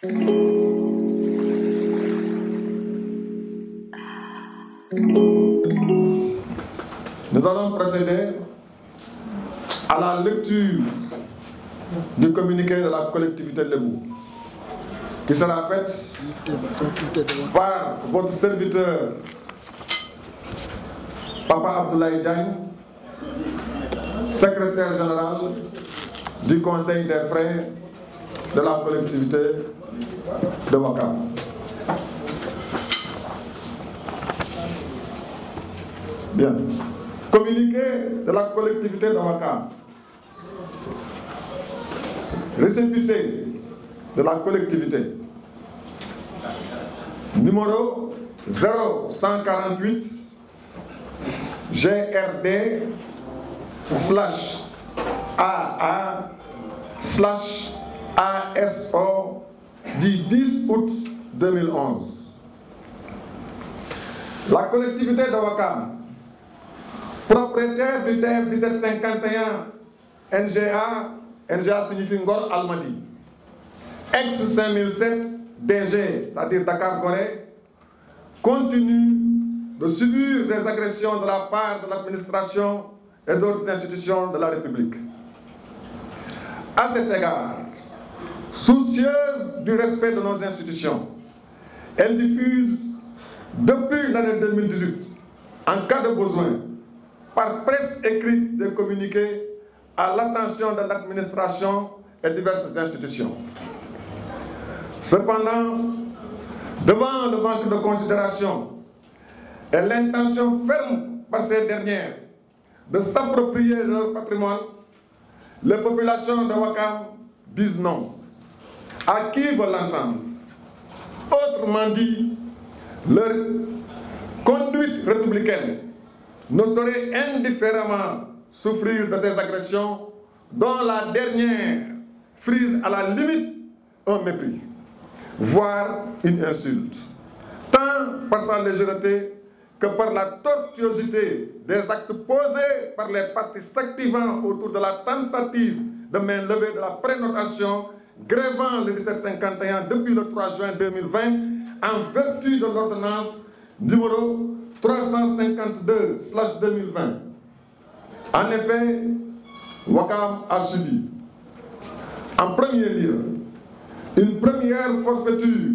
Nous allons procéder à la lecture du communiqué de la collectivité de Lébou, qui sera faite par votre serviteur, Papa Abdoulaye Diagne, secrétaire général du Conseil des frères de la collectivité de Ouakam. Bien. Communiqué de la collectivité de Ouakam. Récépissé de la collectivité. Numéro 0148 GRD/AA/ASO du 10 août 2011. La collectivité de Ouakam, propriétaire du TF 1751 NGA signifie Ngor Almadi, ex-5007 DG, c'est-à-dire Dakar Gorée, continue de subir des agressions de la part de l'administration et d'autres institutions de la République. À cet égard, soucieuse du respect de nos institutions, elle diffuse depuis l'année 2018, en cas de besoin, par presse écrite des communiqués à l'attention de l'administration et diverses institutions. Cependant, devant le manque de considération et l'intention ferme par ces dernières de s'approprier leur patrimoine, les populations de Ouakam disent non. À qui veut l'entendre? Autrement dit, leur conduite républicaine ne saurait indifféremment souffrir de ces agressions dont la dernière frise à la limite un mépris, voire une insulte, tant par sa légèreté que par la tortuosité des actes posés par les partis s'activant autour de la tentative de main-levée de la prénotation grevant le 1751 depuis le 3 juin 2020 en vertu de l'ordonnance numéro 352/2020. En effet, Ouakam a subi, en premier lieu, une première forfaiture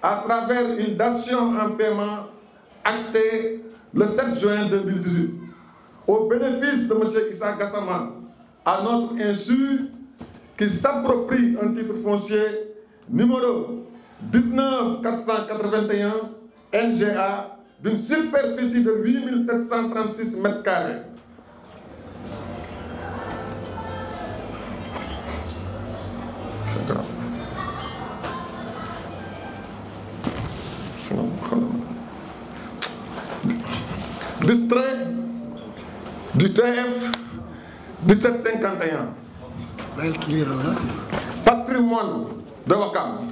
à travers une datation en paiement actée le 7 juin 2018 au bénéfice de M. Issa Gassama, à notre insu, qui s'approprie un titre foncier numéro 19481 NGA d'une superficie de 8736 mètres carrés. Distrait du TF 1751. Patrimoine de Ouakam.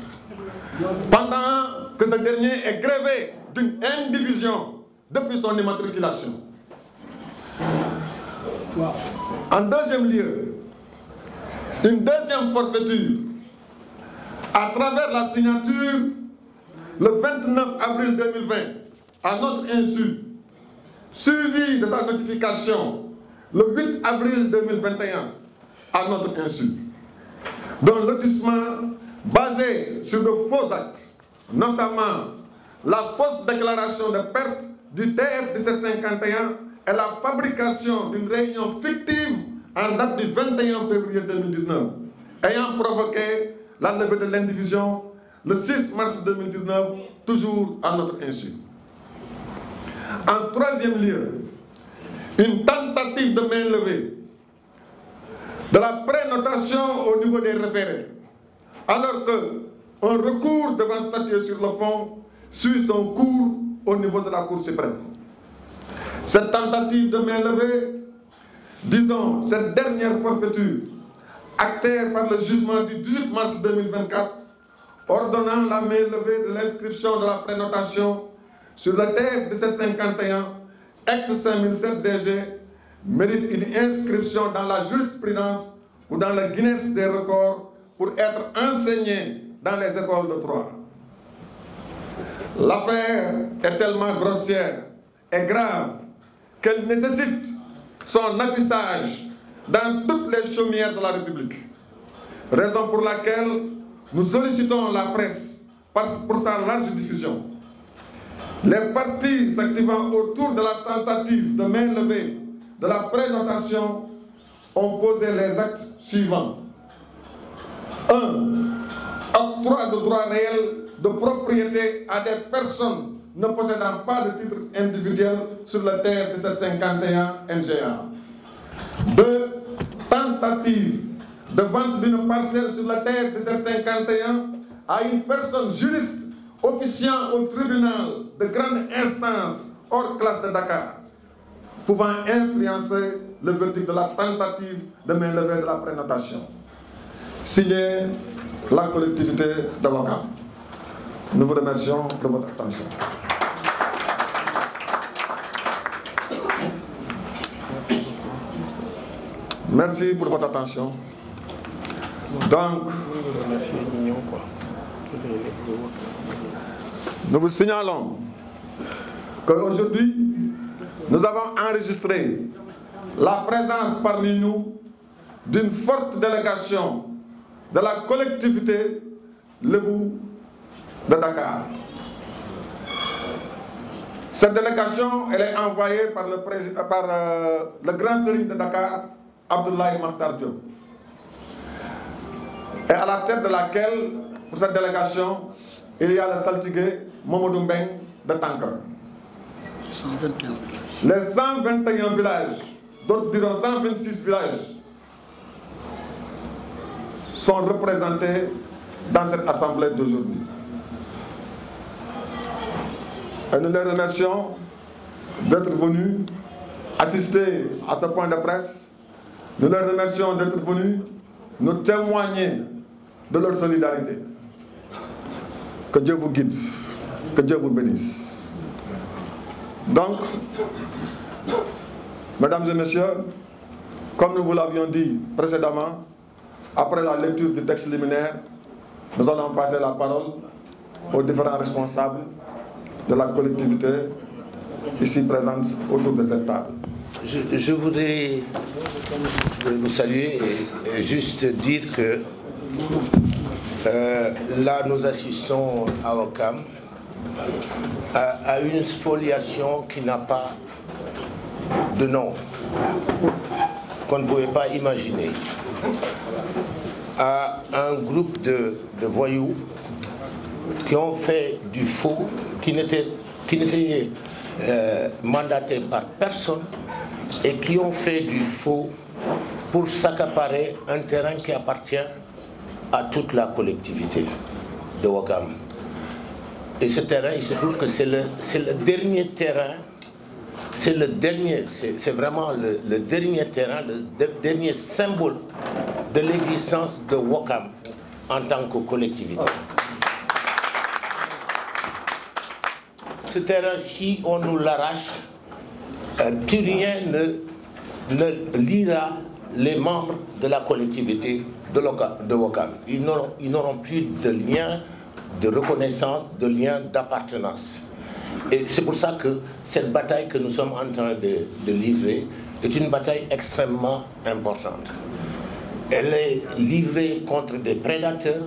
Pendant que ce dernier est grévé d'une indivision depuis son immatriculation. En deuxième lieu, une deuxième forfaiture à travers la signature le 29 avril 2020 à notre insu, suivi de sa notification le 8 avril 2021 à notre insu, dont lotissement basé sur de faux actes, notamment la fausse déclaration de perte du TF 1751 et la fabrication d'une réunion fictive en date du 21 février 2019, ayant provoqué la levée de l'indivision le 6 mars 2019, toujours à notre insu. En troisième lieu, une tentative de main levée de la prénotation au niveau des référés, alors qu'un recours devant statuer sur le fond suit son cours au niveau de la Cour suprême. Cette tentative de main levée, disons cette dernière forfaiture, actée par le jugement du 18 mars 2024, ordonnant la main levée de l'inscription de la prénotation sur le TF 1751, ex-5007 DG, mérite une inscription dans la jurisprudence ou dans le Guinness des records pour être enseigné dans les écoles de droit. L'affaire est tellement grossière et grave qu'elle nécessite son affichage dans toutes les chaumières de la République. Raison pour laquelle nous sollicitons la presse pour sa large diffusion. Les partis s'activant autour de la tentative de main levée de la prénotation ont posé les actes suivants. 1. Octroi de droits réels de propriété à des personnes ne possédant pas de titre individuel sur la terre 1751 NGA. 2. Tentative de vente d'une parcelle sur la terre 1751 à une personne juriste officiant au tribunal de grande instance hors classe de Dakar, pouvant influencer le verdict de la tentative de main levée de la prénotation. Signé la collectivité de Ouakam. Nous vous remercions de votre attention. Merci pour votre attention. Donc, nous vous signalons qu'aujourd'hui, nous avons enregistré la présence parmi nous d'une forte délégation de la collectivité Lebou de Dakar. Cette délégation, elle est envoyée par le grand sérigne de Dakar, Abdoulaye Makhtar Diop. Et à la tête de laquelle, pour cette délégation, il y a le saltigué Mamadou Mbeng de Tankar. 121 villages. Les 121 villages, d'autres diront 126 villages, sont représentés dans cette assemblée d'aujourd'hui. Et nous les remercions d'être venus assister à ce point de presse. Nous les remercions d'être venus nous témoigner de leur solidarité. Que Dieu vous guide, que Dieu vous bénisse. Donc, mesdames et messieurs, comme nous vous l'avions dit précédemment, après la lecture du texte liminaire, nous allons passer la parole aux différents responsables de la collectivité ici présente autour de cette table. Je voudrais vous saluer et juste dire que là nous assistons à Ouakam à une spoliation qui n'a pas de nom, qu'on ne pouvait pas imaginer, à un groupe de voyous qui ont fait du faux, qui n'étaient mandatés par personne et qui ont fait du faux pour s'accaparer un terrain qui appartient à toute la collectivité de Ouakam. Et ce terrain, il se trouve que c'est le dernier terrain, c'est vraiment le dernier terrain, le dernier symbole de l'existence de Ouakam en tant que collectivité. Ce terrain, si on nous l'arrache, plus rien ne liera les membres de la collectivité de Ouakam. Ils n'auront plus de lien de reconnaissance, de lien d'appartenance. Et c'est pour ça que cette bataille que nous sommes en train de livrer est une bataille extrêmement importante. Elle est livrée contre des prédateurs,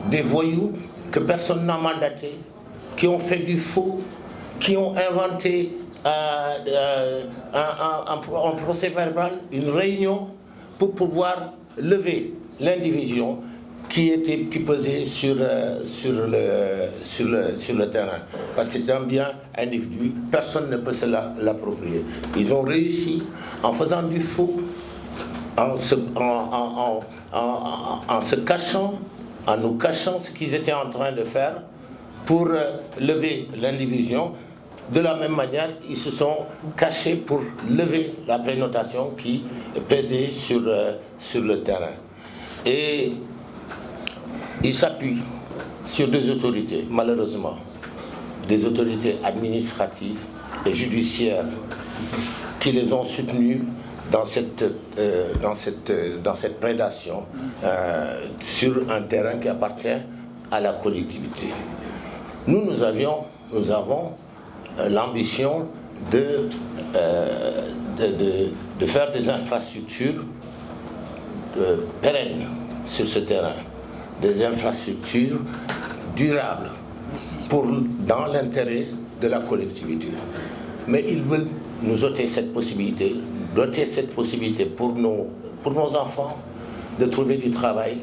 des voyous que personne n'a mandaté, qui ont fait du faux, qui ont inventé un procès verbal, une réunion pour pouvoir lever l'indivision qui pesait sur le terrain. Parce que c'est un bien individu, personne ne peut se l'approprier. Ils ont réussi en faisant du faux, en se cachant, en nous cachant ce qu'ils étaient en train de faire pour lever l'indivision. De la même manière, ils se sont cachés pour lever la prénotation qui pesait sur le terrain. Et ils s'appuient sur des autorités, malheureusement, des autorités administratives et judiciaires qui les ont soutenus dans cette prédation sur un terrain qui appartient à la collectivité. Nous avons l'ambition de faire des infrastructures pérennes sur ce terrain, des infrastructures durables dans l'intérêt de la collectivité. Mais ils veulent nous doter cette possibilité pour nos enfants de trouver du travail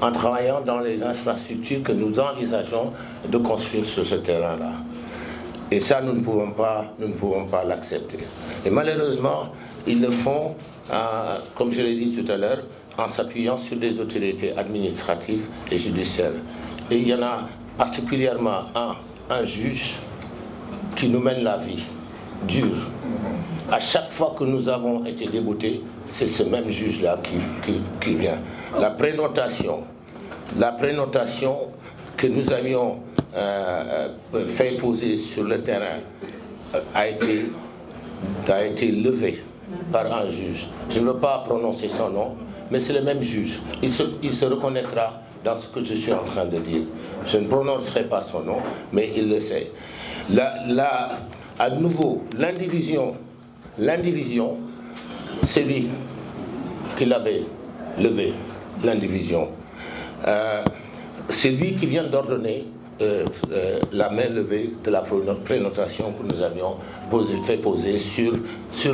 en travaillant dans les infrastructures que nous envisageons de construire sur ce terrain-là. Et ça, nous ne pouvons pas l'accepter. Et malheureusement, ils le font, comme je l'ai dit tout à l'heure, en s'appuyant sur des autorités administratives et judiciaires. Et il y en a particulièrement un juge qui nous mène la vie dure. À chaque fois que nous avons été déboutés, c'est ce même juge-là qui vient. La prénotation que nous avions fait poser sur le terrain a été levée par un juge. Je ne veux pas prononcer son nom, mais c'est le même juge. Il se reconnaîtra dans ce que je suis en train de dire. Je ne prononcerai pas son nom, mais il le sait. À nouveau, l'indivision, c'est lui qui l'avait levé, l'indivision. C'est lui qui vient d'ordonner la main levée de la prénotation que nous avions fait poser sur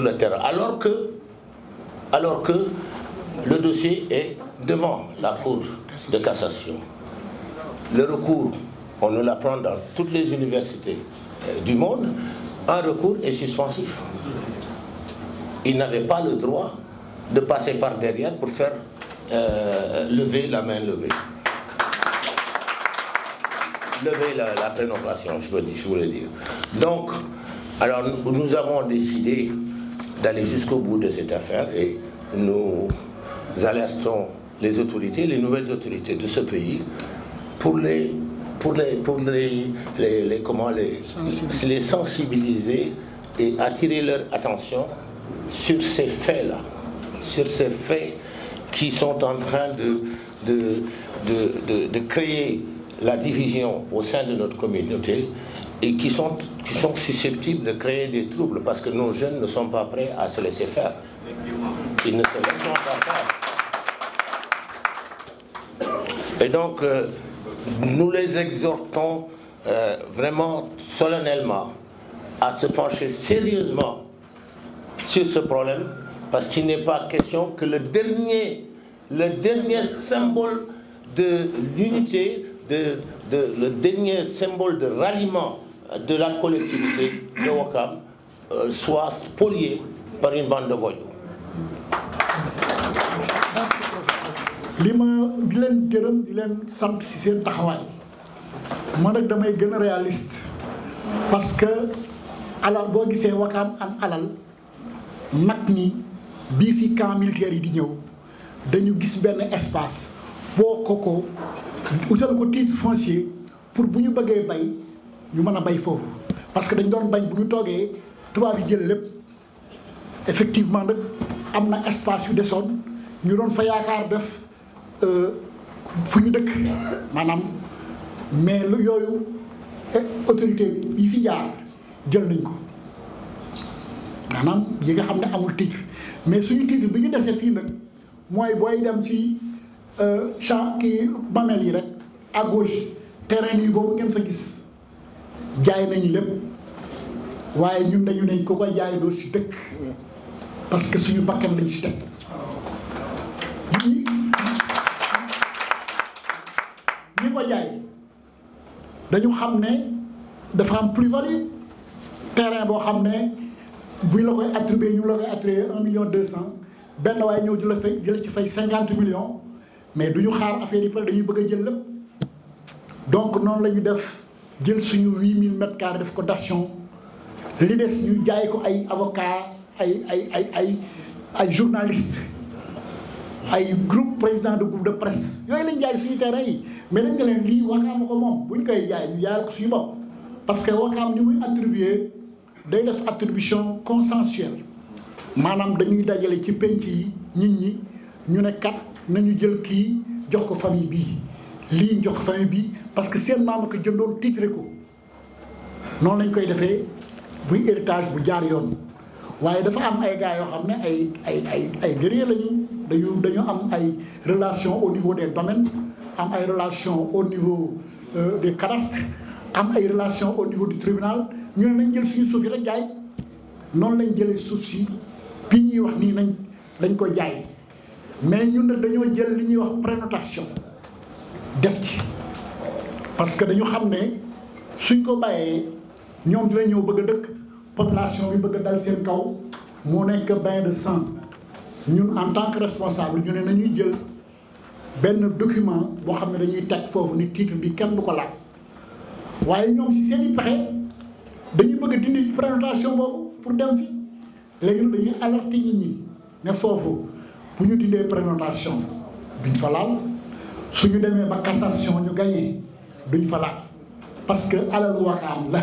le terrain. Alors que le dossier est devant la Cour de cassation. Le recours, on nous l'apprend dans toutes les universités du monde, un recours est suspensif. Il n'avait pas le droit de passer par derrière pour faire lever la main levée. Lever la prénotation, je voulais dire. Donc, alors nous avons décidé d'aller jusqu'au bout de cette affaire et nous alertons les autorités, les nouvelles autorités de ce pays pour les sensibiliser et attirer leur attention sur ces faits-là, sur ces faits qui sont en train de créer la division au sein de notre communauté et qui sont susceptibles de créer des troubles parce que nos jeunes ne sont pas prêts à se laisser faire. Ils ne se laisseront pas faire. Et donc, nous les exhortons vraiment solennellement à se pencher sérieusement sur ce problème parce qu'il n'est pas question que le dernier symbole de l'unité, le dernier symbole de ralliement de la collectivité de Ouakam soit spolié par une bande de voyous. li ma di leen gërëm di leen sant ci seen taxawaay man nag damay gën a réaliste parce que alal boo gisee Ouakam am alal mag ñi bii fi camp militaire yi di ñëw dañu gis benn espace boo ko utal ko titre foncier pour bu ñu bëggee bay ñu mën a bay foofu parce que dañ doon bañ bu ñu toogee tubaab yi jël lépp effectivement nag am na espace yu desoon ñu doon fa yaakaar def fu ñu dëkk maanaam mais lu yooyu autorité yi fi jaar jël nañ ko maanaam yi nga xam ne amul titre mais suñu titre bi ñu desee fii nag mooy booy dem ci champ kii bamel yi rek à gauche terrain yi boobu ngeen fa gis jaay nañ lépp waaye ñun dañu ne ko koy jaay doo si dëkk parce que suñu bakkan lañ si teg ñi ko jaay dañu xam ne dafa am plus-value terrain boo xam ne buñ la koy attribué ñu la koy attribué 1,2 million benn waaye ñëw di la fay jël ci fay 50 millions mais duñu xaar affaire yi pare dañuy bëgg a jël lépp donc noonu la ñu def jël suñu 8000 mètres carrés def ko dation li des ñu jaay ko ay avocat ay journaliste ay groupe président de groupe de presse yooyu lañ jaay suñu terrain yi mais dañ ne leen lii Ouakam ko moom bu ñu koy jaay ñu jaayal ko suñu bopp parce que Ouakam ni muy attribué day def attribution consensuelle maanaam dañuy dajale ci penc yi nit ñi ñu ne kat nañu jël kii jox ko famille bii lii jox ko famille bii parce que seen maam ko jëndoon titre ko noonu lañ koy defee buy héritage bu jaar yoon waaye dafa am ay gars yoo xam ne ay guerrier lañu dañu am ay relations au niveau des domaines am ay relations au niveau des cadastres am ay relations au niveau du tribunal ñu ne nañ jël suñu suuf yi rek jaay noonu lañ jëlee suuf si bi ñuy wax nii lañ ko jaay mais ñun nag dañoo jël li ñuy wax prénotation def ci parce que dañu xam ne suñ ko bàyyee ñoom dina ñëw bëgg a dëkk population bi bëgg a dal seen kaw moo nekk bain de sang ñun en tant que responsable ñu ne nañuy jël benn document boo xam ne dañuy teg foofu ni titre bi kenn du ko laaj waaye ñoom si seen i pexe dañuy bëgg a dindi prénotation boobu pour dem fi léegi nag dañuy alerter nit ñi ne foofu bu ñu dindee prénotation duñ fa laal suñu demee ba cassation ñu gagné duñ fa laal parce que alal Wakaam la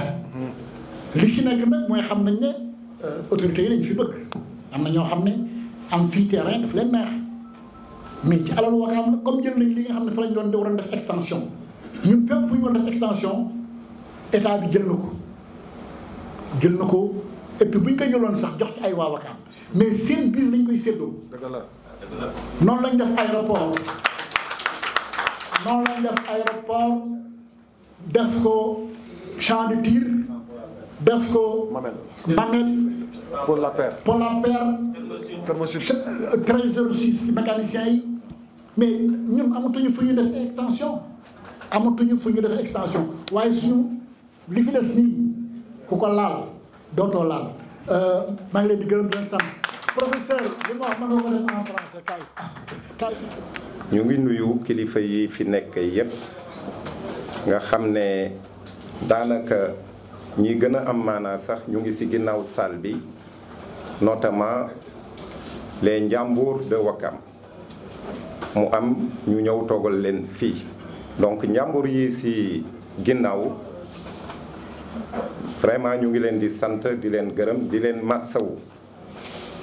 li ci nekk nag mooy xam nañ ne autorités yi lañ fi bëgg am na ñoo xam ne am fii terrain daf leen neex mais ci alal Wakaam la comme jël nañ li nga xam ne fa lañ doon waroon def extension ñun fépp fu ñu war def extension état bi jël na ko et puis bu ñu koy jëloon sax jox ci ay waa Wakaam mais seen biir lañ koy séddoo. dëgg la noonu lañ def aéroport noonu lañ def aéroport def ko champ de tir def ko. Mamel pour la paire. Trésor 6 mécaniciens yi mais ñun amatuñu fu ñu def extension waaye suñu li fi des nii ku ko laal dootoo laal maa ngi leen di gërëm di leen sant professeur li ma wax ma nga ko def en français kay. ñu ngi nuyu kilifa yi fi nekk yépp nga xam ne daanaka ñi gën a am maanaa sax ñu ngi ci ginnaaw salle bi notamment les Njambur de Wakam mu am ñu ñëw toogal leen fii donc Njambur yi ci ginnaaw vraiment ñu ngi leen di sant di leen gërëm di leen massawu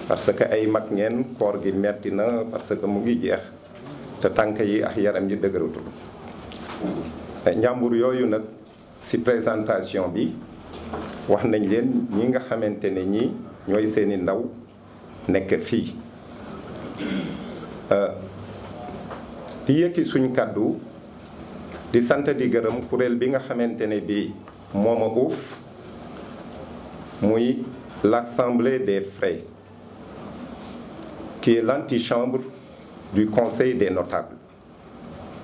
parce que ay mag ngeen koor gi metti na parce que mu ngi jeex te tànk yi ak yaram yi dëgëratul Njambur yooyu nag ci présentation bi wax nañ leen ñi nga xamante ne ñi ñooy seeni ndaw nekk fii di yëkki suñ kàddu di sant di gërëm kuréel bi nga xamante ne bi mooma uuf muy l'Assemblée des Frères qui est l'antichambre du Conseil des notables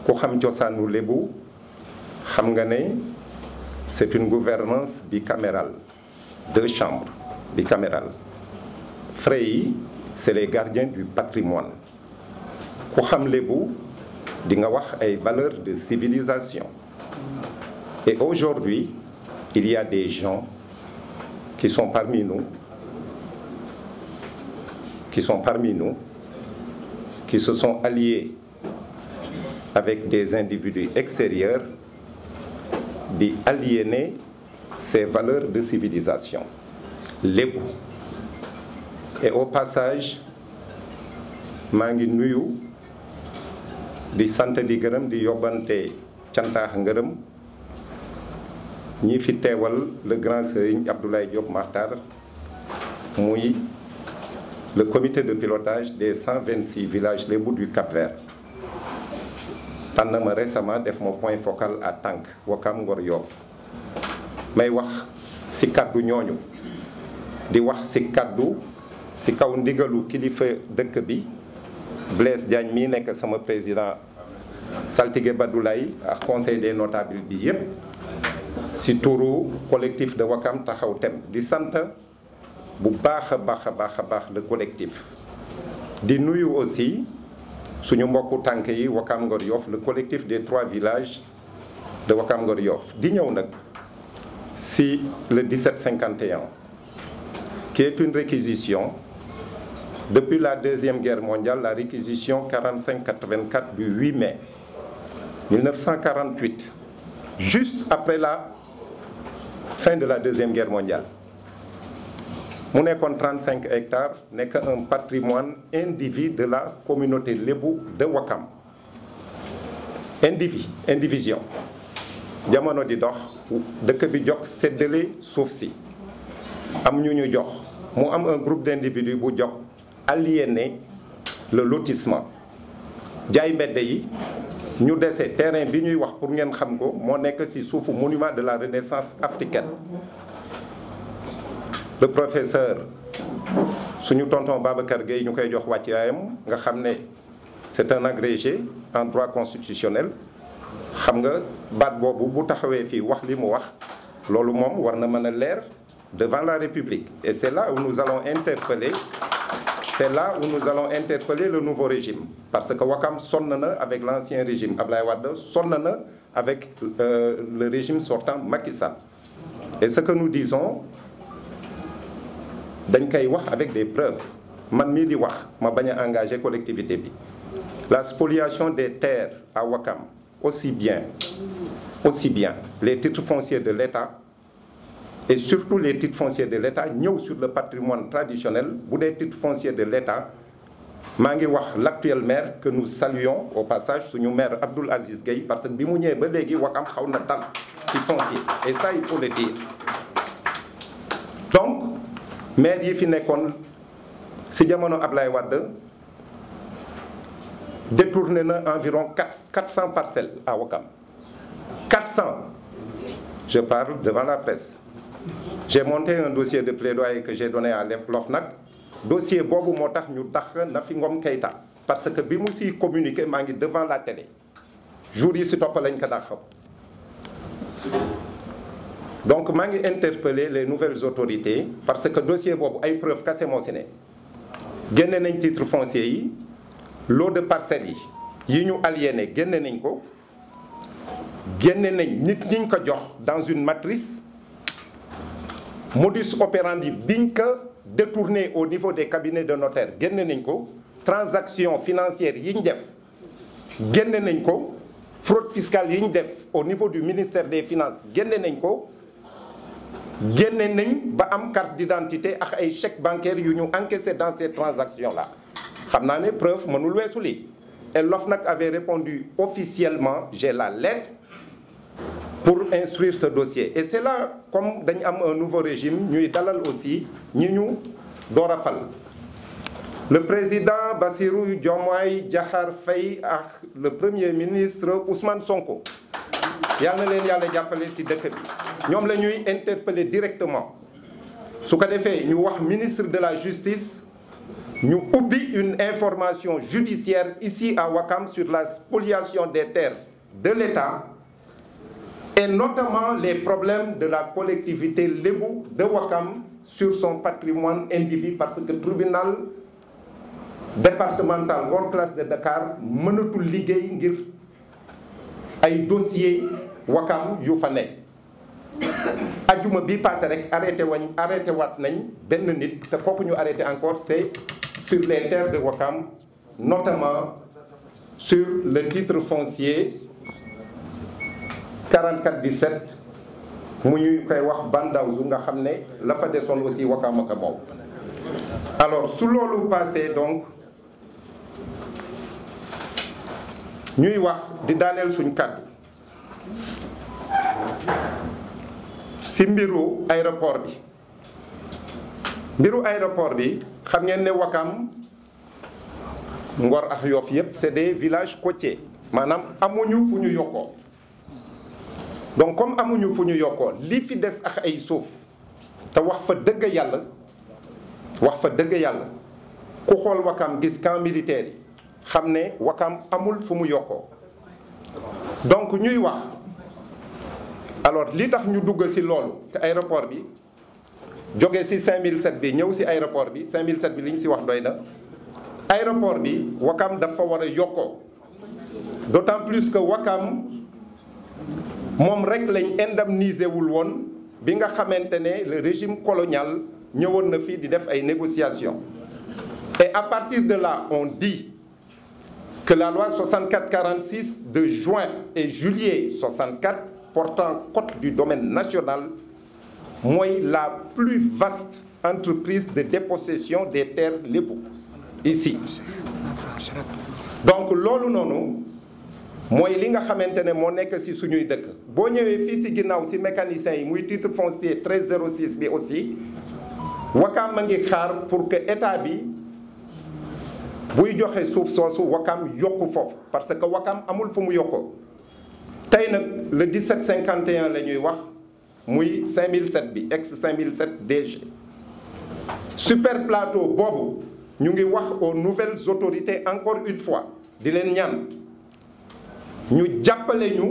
ku xam cosaanu Lébu xam nga ne c'est une gouvernance bicamérale, 2 chambres bicamérales. Frères, c'est les gardiens du patrimoine. Ku xam Lébu di nga wax ay valeurs de civilisation. Et aujourd'hui, il y a des gens qui sont parmi nous, qui se sont alliés avec des individus extérieurs di aliéner ces valeurs de civilisation lébu. Et au passage maa ngi nuyu di sant di gërëm di yóbbante cantaax ngërëm ñi fi teewal le grand serigne Abdoulaye Diop Makhtar muy le comité de pilotage des 126 villages lébu du Cap-Vert. tànn ma récemment def ma point focal à Tànk Wakam Ngor Yoff may wax ci kaddu ñooñu di wax ci kaddu ci kaw ndigalu kilifa dëkk bi Blaise Diagne mii nekk sama président saltige Badoulaye ak conseil des notables bi yépp ci turu collectif de Wakam taxaw tem di sant bu baax a baax le collectif di nuyu aussi suñu mbokku tànk yi Wakam Ngor Yoff le collectif des 3 villages de Wakam Ngor Yoff di ñëw nag si le 1751 qui est une réquisition depuis la Deuxième Guerre mondiale, la réquisition 45-84 du 8 mai 1948, juste après la fin de la Deuxième Guerre mondiale. mu nekkoon 35 hectares nekk un patrimoine indivis de la communauté lébu de Ouakam. Indivision jamono di dox dëkk bi jox séddale suuf si am ñu ñu jox mu am un groupe d'individus bu jox aliéné le lotissement jaay mbedd yi ñu dese terrain bi ñuy wax pour ngeen xam ko moo nekk ci suufu monument de la Renaissance africaine. Le professeur suñu tonton Babacar Gueye ñu koy jox wàccaayam nga xam ne c'est un agrégé en droit constitutionnel xam nga baat boobu bu taxawee fii wax li mu wax loolu moom war na mën a leer devant la République. Et c'est là où nous allons interpeller le nouveau régime, parce que Ouakam sonn na avec l'ancien régime Ablaye Wade, sonn na avec le régime sortant Macky Sall. Et ce que nous disons dañ koy wax avec des preuves. Man mii di wax ma bañ a engagé collectivité bi. La spoliation des terres à Ouakam, aussi bien les titres fonciers de l'État et surtout les titres fonciers de l'État ñëw sur le patrimoine traditionnel. Bu dee titres fonciers de l'État maa ngi wax l'actuel maire que nous saluons au passage, suñu maire Abdoul Aziz Gueye, parce que bi mu ñëwee ba léegi Ouakam xaw na dal ci foncier, et ça il faut le dire. Donc maire yi fi nekkoon ci jamono Ablaye Wade détourné na environ 400 parcelles à Ouakam. 400. Je parle devant la presse. J'ai monté un dossier de plaidoyer que j'ai donné à l'OFNAC. Dossier boobu moo tax ñu tax Nafi Ngom Keïta, parce que bi mu siy communiqué maa ngi devant la télé jour yi si topp lañ ko dàq. Donc maa ngi interpeller les nouvelles autorités parce que dossier boobu ay preuves kase moo si ne. Génne nañ titre foncier yi, lot de parcelles yi ñu aliéné génne nañ ko, génne nañ nit ñiñ ko jox dans une matrice, modus operandi biñ ko détourné au niveau des cabinets de notaires génne nañ ko, transactions financières yi ñu def génne nañ ko, fraude fiscale yi ñu def au niveau du ministère des finances génne nañ ko, génne nañ ba am carte d'identité ak ay chèques bancaires yu ñu encaissé dans ces transactions là. Xam naa ne preuve mënul weesu lii. Et l'OFNAC avait répondu officiellement, j'ai la lettre pour instruire ce dossier. Et c'est là, comme dañu am un nouveau régime, ñuy dalal aussi ñi ñu door a fal. Le président Bassirou Diomaye Diakhar Faye ak le premier ministre Ousmane Sonko. Yal na leen yàlla jàppale ci dëkk bi. Ñoom la ñuy interpeller directement. Su ko defee ñu wax ministre de la justice ñu ubbi une information judiciaire ici à Ouakam sur la spoliation des terres de l'État et notamment les problèmes de la collectivité lébu de Ouakam sur son patrimoine indivis, parce que tribunal départemental hors classe de Dakar mënatul liggéey ngir ay dossier Ouakam yu fa nekk. Ajuma bi passé rek arrêté waat nañ benn nit te kooku ñu arrêté encore c'est sur les terres de Ouakam, notamment sur le titre foncier 4417 mu ñuy koy wax Bandawzu nga xam ne la fa desoon aussi Ouakam ak moom. Alors su loolu passé donc ñuy wax di daaneel suñ kàddu ci mbiru aéroport bi. Mbiru aéroport bi xam ngeen ne Ouakam Ngor ak Yoff yëpp c'est des villages côtiers, maanaam amuñu fu ñu yokkoo. Donc comme amuñu fu ñu yokkoo li fi des ak ay suuf te wax fa dëgg yàlla ku xool Ouakam gis camp militaire yi xam ne Ouakam amul fu mu yokkoo. Donc ñuy wax alors li tax ñu dugg ci loolu te aéroport bi jóge ci 5007 bi ñëw ci aéroport bi 5007 bi li ñu ci wax doy na. Aéroport bi Ouakam dafa war a yokkoo, d'autant plus que Ouakam moom rek lañ indemniser wul woon bi nga xamante ne le régime colonial ñëwoon na fii di def ay négociations. Et à partir de là on dit que la loi 64-46 de juin et juillet 64 portant code du domaine national mooy la plus vaste entreprise de dépossession des terres lébou ici. Donc loolu noonu mooy li nga xamante ne moo nekk ci suñuy dëkk boo ñëwee fii ci ginnaaw ci mécaniciens yi muy titre foncier 1306 bi aussi Wakam a ngi xaar pour que état bi buy joxe suuf soosu Wakam yokku foofu parce que Wakam amul fu mu yokkoo tey nag le 1751 la ñuy wax muy 5007 bi ex 5007 DG super plateau boobu ñu ngi wax aux nouvelles autorités encore une fois di leen ñaan ñu jàppale ñu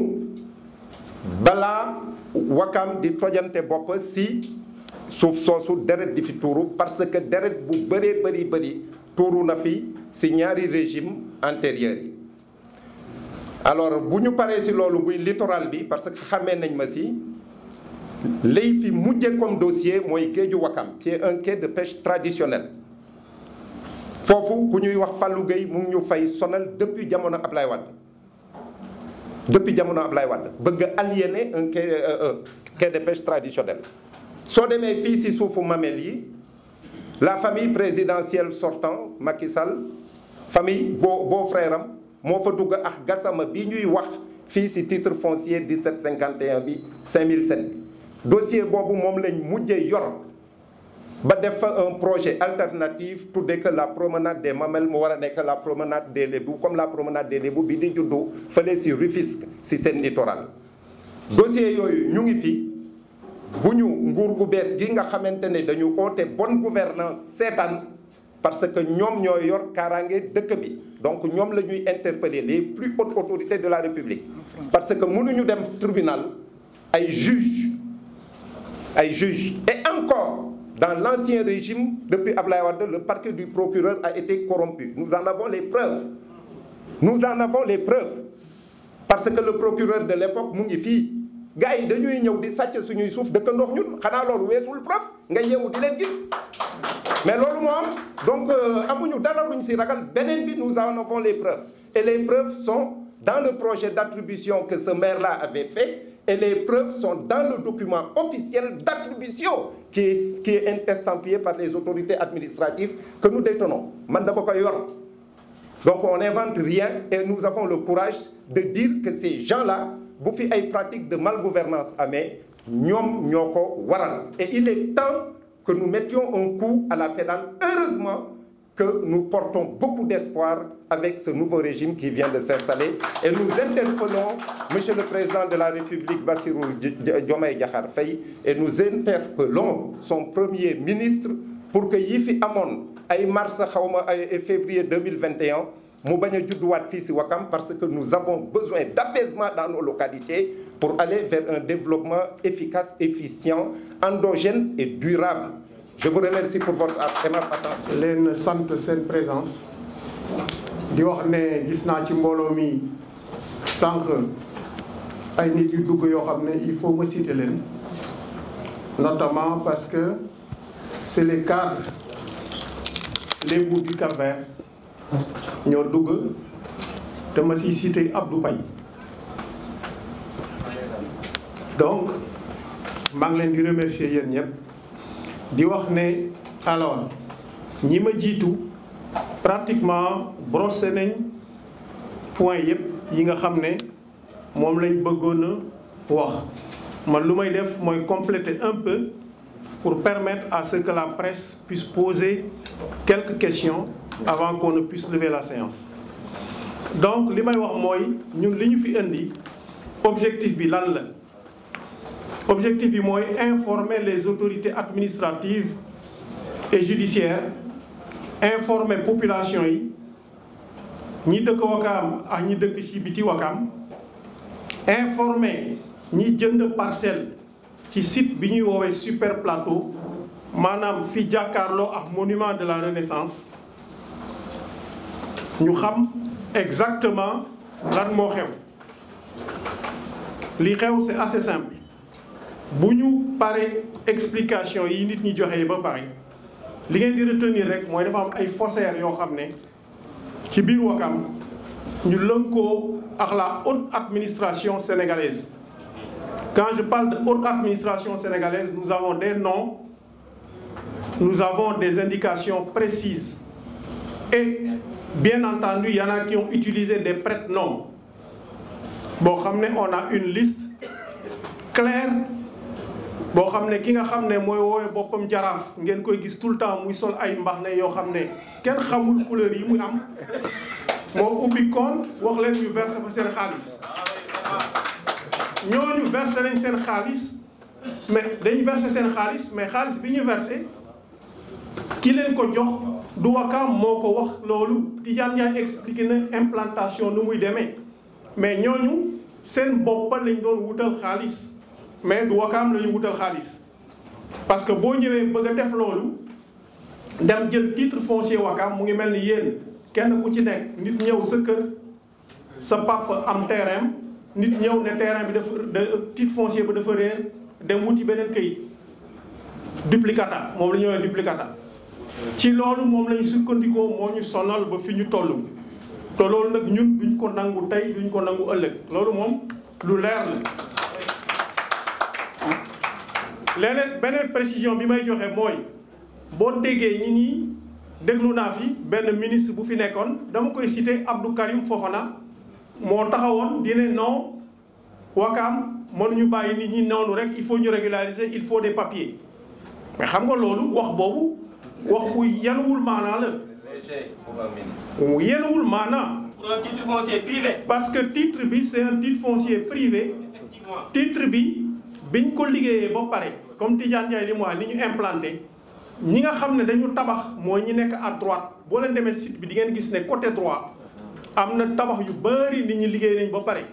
balaa Wakam di tojante bopp si suuf soosu deret di fi tuuru parce que deret bu bëree bëri tuuru na fi si ñaari régime antérieurs yi. alors bu ñu paree si loolu buy littoral bi parce que xamee nañ ma si lay fi mujje comme dossier mooy géeju Wakam qui est un quai de pêche traditionnel foofu ku ñuy wax Fallou Gueye mu ngi ñu fay sonal depuis jamono Ablaye Wade bëgg a aliéner un quai de pêche traditionnel. soo demee fii ci suufu Mamel yi la famille présidentielle sortant Macky Sall famille beau frère am moo fa dugg ak Gassama bi ñuy wax fii ci titre foncier 1751 bi 5007 bi dossier boobu moom lañ mujjee yor ba def fa un projet alternatif tuddee que la promenade des Mamelles mu war a nekk la promenade des Lébou comme la promenade des Lébou bi di juddu fële ci Rufisque ci seen littoral dossier yooyu ñu ngi fi bu ñu nguur gu bees gi nga xamante ne dañu oote bonne gouvernance seetaan parce que ñoom ñoo yor kaaraange dëkk bi donc ñoom la ñuy interpeller les plus hautes autorités de la République parce que mënuñu dem tribunal ay juges et encore dans l'ancien régime depuis Ablaye Wade le parquet du procureur a été corrompu nous en avons les preuves parce que le procureur de l'époque mu ngi fii gars yi dañuy ñëw di sàcc suñuy suuf dëkk ndox ñun xanaa loolu weesul preuve nga yeewu di leen gis mais loolu moo am donc amuñu dara luñ ci ragal beneen bi nous en avons les preuves et les preuves sont dans le projet d'attribution que ce maire-là avait fait et les preuves sont dans le document officiel d'attribution qui est estampillé par les autorités administratives que nous détenons man dama koy yor donc on n'invente rien et nous avons le courage de dire que ces gens-là bu fi ay pratiques de malgouvernance amee ñoom ñoo ko waral et il est temps que nous mettions un coup à la pédale heureusement que nous portons beaucoup d'espoir avec ce nouveau régime qui vient de s'installer et nous interpellons Monsieur le Président de la République Bassirou Diomaye Diakhar Faye et nous interpellons son Premier ministre pour que yi fi amoon ay mars xawma ay février 2021 mu bañ a judduwaat fii ci Wakam parce que nous avons besoin d'apaisement dans nos localités pour aller vers un développement efficace, efficient, endogène et durable. Je vous remercie pour votre aimable attention. leen sant seen présence di wax ne gis naa ci mbooloo mi sànq ay nit yu dugg yoo xam ne il faut ma citer leen notamment parce que c'est les cadres Lébou du Cap-Vert ñoo dugg te ma ciy cité Abdou Paye donc maa ngi leen di remercier yéen ñëpp di wax ne alors ñi ma jiitu pratiquement brossé nañ point yëpp yi nga xam ne moom lañ bëggoon a wax man lu may def mooy compléter un peu pour permettre à ce que la presse puisse poser quelques questions avant qu'on ne puisse lever la séance. Donc li may wax mooy ñun li ñu fi indi objectif bi lan la objectif bi mooy informer les autorités administratives et judiciaires informer population yi ñi dëkk Wakam ak ñi dëkk ci biti Wakam informer ñi jënd parcelle ci site bi ñuy woowee super plateau maanaam fi jàkkaarloo ak monument de la Renaissance ñu xam exactement lan moo xew li xew c'est assez simple bu ñu paree explication yi nit ñi joxe ba pare li ngeen di retenir rek mooy dafa am ay faussaires yoo xam ne ci biir Wakam ñu lënkoo ak la haute administration sénégalaise. Quand je parle de haute administration sénégalaise, nous avons des noms nous avons des indications précises. Et bien entendu, il y en a qui ont utilisé des prête-noms. Bon, on a une liste claire. Bon, ki nga xamné moy wowe bopam jaraaf ngeen koy gis tout le temps muy sol ay mbaxné yo xamné ken xamul couleur yi muy am mo ubbi compte wax leen ñu verser fa seen xaalis ñooñu verser nañ seen xaalis mais dañu verser seen xaalis mais xaalis bi ñu verser ki leen ko jox du Wakam moo ko wax loolu Tidiane Ndiaye expliqué na implantation nu muy demee mais ñooñu seen bopp lañ doon wutal xaalis mais du Wakam la ñu wutal xaalis parce que boo ñëwee bëgg a def loolu dem jël titre foncier Wakam mu ngi mel ni yéen kenn ku ci nekk nit ñëw sa kër sa papa am terrain nit ñëw ne terrain bi dafa titre foncier ba dafa réer dem wuti beneen këyit duplicata moom la ñu woowee duplicata ci loolu moom lañu sukkandikoo moo ñu sonal ba fi ñu toll te loolu nag ñun duñ ko nangu tey duñ ko nangu ëllëg loolu moom lu leer la. leneen beneen précision bi may joxe mooy boo déggee ñi déglu naa fi benn ministre bu fi nekkoon dama koy citer Abdou Karim Fofana moo taxawoon di ne non Wakam mënuñu bàyyi nit ñi noonu rek il faut ñu régulariser il faut des papiers mais xam nga loolu wax boobu wax bu yenuwul maanaa la. yenuwul maanaa. pour un titre foncier privé. parce que titre bi c'est un titre foncier privé. titre bi biñ ko liggéeyee ba pare comme Tidiane Ndiaye li mu wax ni ñu implanté ñi nga xam ne dañu tabax mooy ñi nekk à droite boo leen demee site bi di ngeen gis ne côté droit am na tabax yu bari nit ñi liggéey nañ ba pare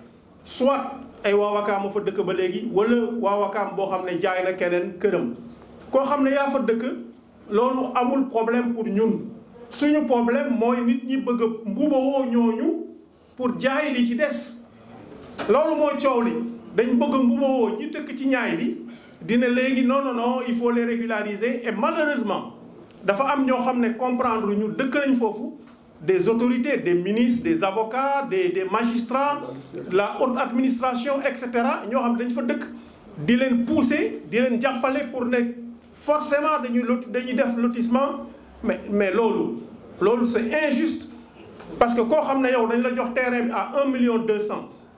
soit ay waa Wakam fa dëkk ba léegi wala waa Wakam boo xam ne jaay na keneen këram koo xam ne yaa fa dëkk loolu amul problème pour ñun suñu problème mooy nit ñi bëgg a mbubawoo ñooñu pour jaay li ci des loolu mooy coow li dañ bëgg a mbubawoo ñi dëkk ci ñaay bi dina léegi non non non il faut les régulariser et malheureusement dafa am ñoo xam ne comprendre ñu dëkk nañ foofu des autorités des ministres des avocats des magistrats la haute administration et cetera ñoo xam ne dañ fa dëkk di leen pousser di leen jàppale pour ne forcément dañuy def lotissement mais loolu c'est injuste parce que koo xam ne yow dañ la jox terrain bi à 1,2 million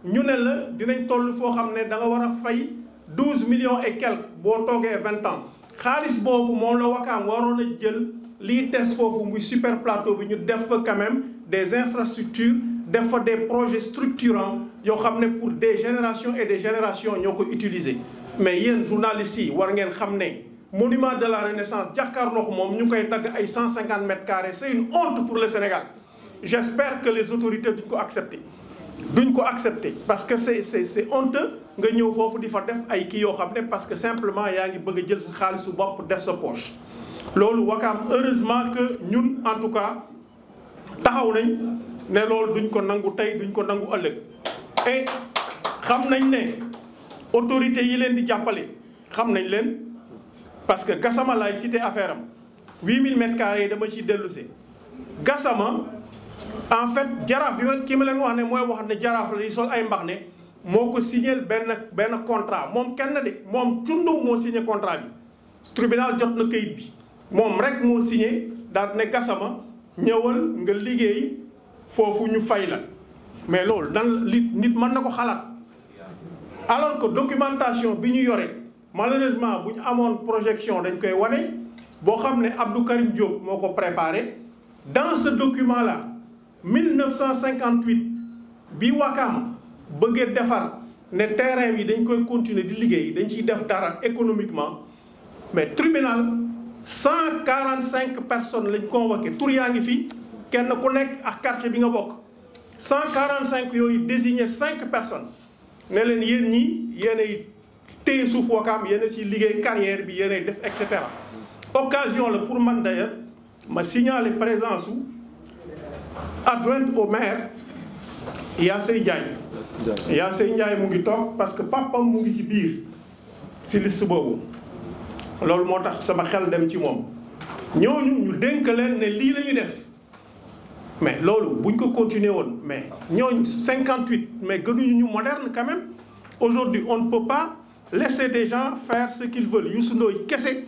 ñu ne la dinañ toll foo xam ne da nga war a fay 12 millions et quelques boo toogee 20 ans xaalis boobu moom la Wakam waroon a jël lii des foofu muy super plateau bi ñu def fa quand même des infrastructures def fa des projets structurants yoo xam ne pour des générations et des générations ñoo ko utiliser mais yéen journalistes yi war ngeen xam ne monument de la Renaissance jàkkaarloo moom ñu koy dagg ay 150 mètres carrés c'est une honte pour le Sénégal j'espère que les autorités duñ ko accepter parce que c'est honteux nga ñëw foofu di fa def ay kii yoo xam ne parce que simplement yaa ngi bëgg a jël sa xaalisu bopp def sa poche loolu Wakam heureusement que ñun en tout cas taxaw nañ ne loolu duñ ko nangu tey duñ ko nangu ëllëg et xam nañ ne autorités yi leen di jàppale xam nañ leen parce que Gassama laay cité affaire am 8000 mètres carrés yi dama ciy dellusee Gassama en fait jaraaf bi ki ma leen wax ne mooy wax ne jaraaf la di sol ay mbax ne moo ko signé benn contrat moom kenn de moom cundum moo signé contrat bi tribunal jot na kayit bi moom rek moo signé daal ne Gassama ñëwal nga liggéey foofu ñu fay la mais loolu dan li nit mën na ko xalaat alors que documentation bi ñu yore malheureusement bu ñu amoon projection dañ koy wane boo xam ne Abdou Karim Diop moo ko préparé dans ce document là 1958 bi Wakam bëggee defar ne terrain yi dañ koy continuer di liggéey dañ ciy def dara économiquement mais tribunal 145 personnes lañ convoqué tur yaa ngi fi kenn ku nekk ak quartier bi nga bokk 145 yooyu désigné 5 personnes ne leen yéen ñi yéenay téye suuf Wakam yéen a ci liggéey carrière bi yéenay def et cetera occasion la pour man d'ailleurs ma signaler présence su adjointe au maire Yassé Ndiaye Yassé Ndiaye mu ngi toog parce que papam mu ngi ci biir ci liste boobu loolu moo tax sama xel dem ci moom ñooñu ñu dénk leen ne lii la ñu def mais loolu buñ ko continuer woon mais ñooñu 58 mais gënuñu ñu moderne quand même aujourd'hui on ne peut pas laisser des gens faire ce qu'ils veulent Youssou Ndoye kese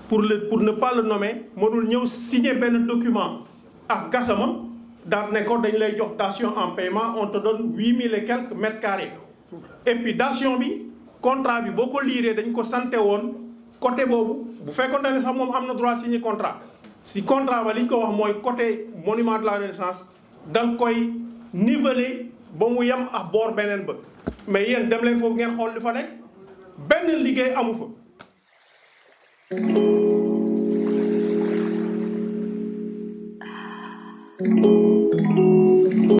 pour ne pas le nommer mënul ñëw signer benn document ak Gassama daal ne ko dañ lay jox dation en paiement on te donne 8000 et quelques mètres carrés et puis dation bi contrat bi boo ko liiree dañ ko santé woon côté boobu bu fekkoon ne sax moom am na droit signer contrat si contrat ba li ñu ko wax mooy côté monument de la Renaissance da nga koy niveler ba mu yem ak boor beneen ba mais yéen dem leen foofu ngeen xool li fa nekk benn liggéey amu fa